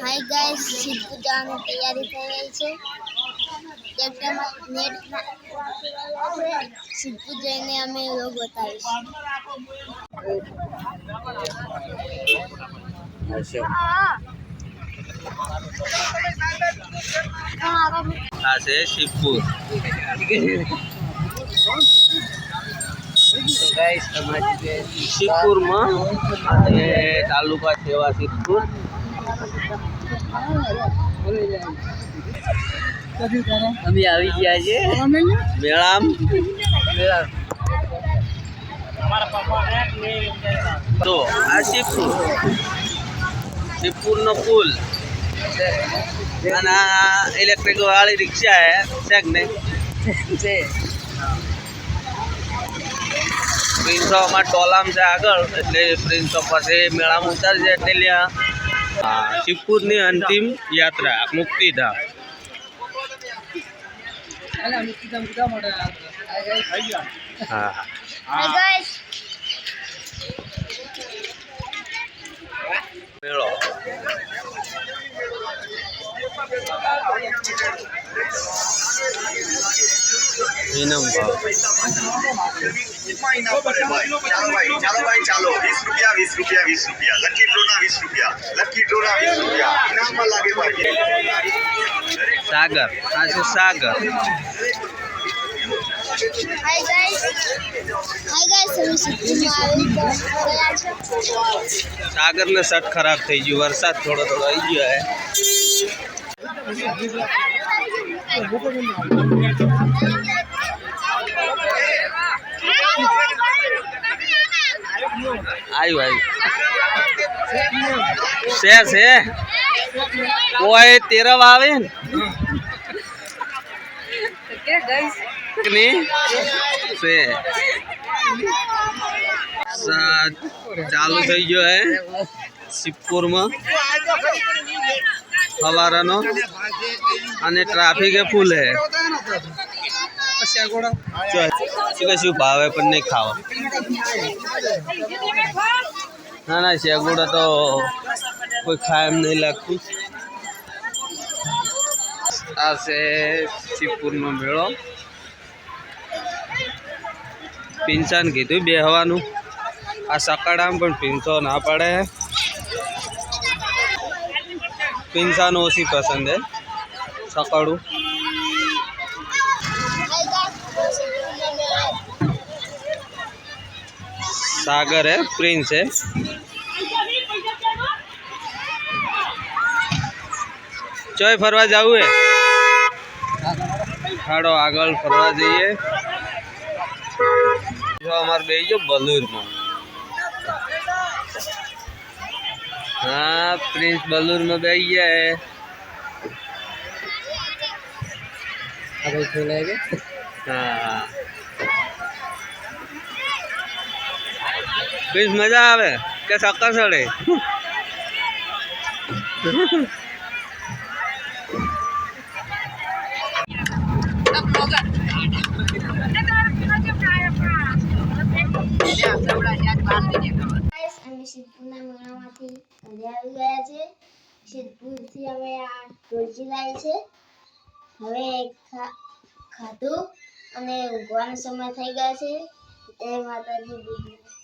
Hi guys Sidhu जाने तैयारी कर रही છે એકદમ નેટ સિद्धू જઈને અમે લોગ બતાવીશું આ છે શિવપુર ગાઈસ તમારી શિવપુરમાં અને તાલુકા સેવા શિવપુર અમે આવી ગયા છે મેળામ તો આ શિવપુરનો પુલ અને ઇલેક્ટ્રિક વાળી રિક્ષા છે કે નહીં પ્રિન્સ ઓફમાં ટોલામ છે આગળ એટલે પ્રિન્સ ઓફ પાસે મેળામાં ઉતારશે એટલે લ્યા શિવપુરની અંતિમ યાત્રા મુક્તિધામ હા મેળો इनाम भाव चलो भाई चलो 20 रुपया लकी ड्रो ना 20 रुपया इनाम में लागे भाई सागर आज सागर हाय गाइस हम सिद्धू में આવી ગયા છે सागर ने शर्ट खराब થઈ ગયું વરસાદ થોડો આવી ગયો હે आयु से कोई तेरा आवे से चालू थी गयो है शिवपुर में हवारानो अने ट्राफिक फूल है शू भावे पर नहीं खाओ ना शेगुड़ा तो कोई खाए नहीं लगती आ से शिवपुर नो मेड़ो पिंसान कीधु बेहवानु आ सकाळाम पण पिंचो ना पड़े पिंसान ओછી पसंद है सकाळू सागर है प्रिंस है चोय फरवा जाऊ है खाड़ो आगल फरवा जाइए जो हमारे बे जो बलूर में हाँ प्रिंस बलूर में बह गया है हाँ प्रिंस मजा आवे के सक्कर सड़े અમે સિદ્ધપુરના મેળામાંથી ઘરે આવી ગયા છે સિદ્ધપુરથી અમે આ રોજી લાવી છે હવે ખાધું અને ઊંઘવાનો સમય થઈ ગયો છે જય માતાજી.